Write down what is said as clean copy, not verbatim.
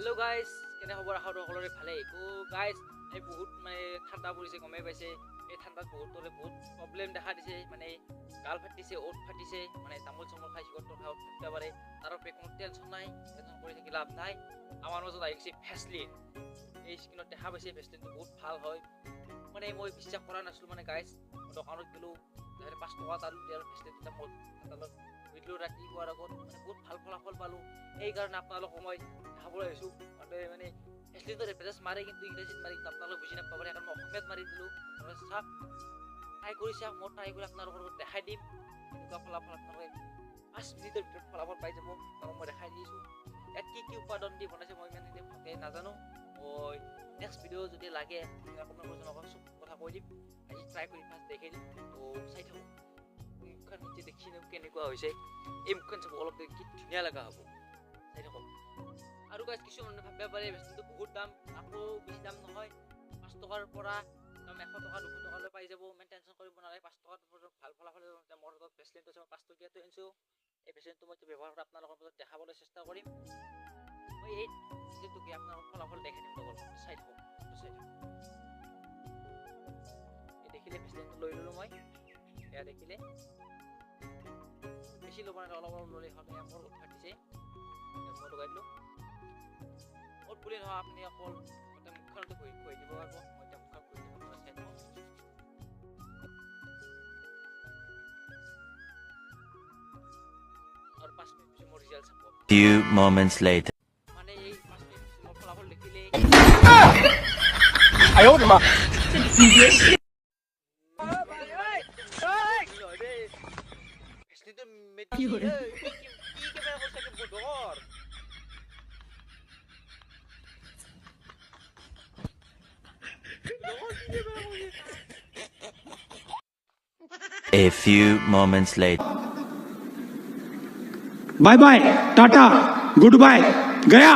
Hello' guys, কেনে খবৰ? আশা কৰোঁ সকলোৰে ভালেই। তো গাইজ, এই বহুত ঠাণ্ডা পৰিছে, গমেই পাইছে। এই ঠাণ্ডাত বহুতৰে বহুত প্ৰব্লেম দেখা দিছে, গাল ফাটিছে, ওঁঠ ফাটিছে, তামোল চামোল খাই চিগৰেট ফাটিব পাৰে। তাৰ বাবে কোনো টেনশ্যন নাই, টেনশ্যন কৰি থাকি লাভ নাই। আমাৰ মাজত আহিছে ভেচলিন। এই স্কিনত দেখা পাইছে ভেচলিনটো বহুত ভাল হয়। মই বিশ্বাস কৰা নাছিলোঁ গাইজ। দোকানত গ'লোঁ, 5 টকা তাৰ ভেচলিন দুটা মই ভিডিঅ' ৰাতি পোৱাৰ আগত বহুত ভাল ফলাফল পালোঁ। সেইকাৰণে আপোনালোকক মই দেখাবলৈ আহিছোঁ। ভেচলিনটো ৰেফাৰেঞ্চ মাৰে, কিন্তু ইংৰাজীত মাৰি আপোনালোকে বুজি নাপাব পাৰে। সেইকাৰণে মই অসমীয়াত মাৰি দিলোঁ। চাওক, ট্ৰাই কৰি চাওক, মই ট্ৰাই কৰি আপোনালোকৰ দেখাই দিম এনেকুৱা ফলাফল। আপোনালোকে 5 মিনিটৰ ভিতৰত ফলাফল পাই যাব। কাৰণ মই দেখাই দিছোঁ। ইয়াত কি উৎপাদন দি বনাইছে মই ভালকৈ নাজানো। মই নেক্সট ভিডিঅ' যদি লাগে আপোনালোকৰ চব কথা কৈ দিম। আজি ট্ৰাই কৰি ফাৰ্ষ্ট দেখাই দিম। তো চাই থাকক। মুখখন নিজে দেখি কেনেকুৱা হৈছে। এই মুখখন চাব, অলপ কি ধুনীয়া লগা হ'ব। চাই থাকক। আৰু গাইজ, কিছুমানে ভাবিব পাৰে ভেচলিনটো বহুত দাম। আকৌ বেছি দাম নহয়, 5 টকাৰ পৰা 100 টকা 200 টকালৈ পাই যাব। ইমান টেনশ্যন কৰিব নালাগে। 5 টকাত ভাল ফলাফল। মোৰ হাতত ভেচলিনটো আছে, 5 টকীয়াটো আনিছোঁ। এই ভেচলিনটো মই ব্যৱহাৰ কৰি আপোনালোকৰ মাজত দেখাবলৈ চেষ্টা কৰিম। মই এই ভেচলিনটোকে আপোনালোকৰ ফলাফল দেখাই দিম লগৰ। চাই থাকক, চাই থাকক। এই দেখিলে ভেচলিনটো লৈ ল'লোঁ মই। এয়া দেখিলে বেছি ল'ব নালাগে, অলপ অলপ ল'লে হ'ল। মোৰ ওঁঠ ফাটিছে, মই লগাই দিলোঁ। ওঁঠ বুলি নহয়, আপুনি অকল মুখখনতে ঘঁহি দিব পাৰিব। মই এতিয়া মুখখন ঘঁহি দিব চাই থাকক। আৰু 5 মিনিট পিছত মোৰ ৰিজাল্ট চাব। Few moments later. এই 5 মিনিট পিছত মোৰ ফলাফল দেখিলে A few moments later. Bye bye tata goodbye गया।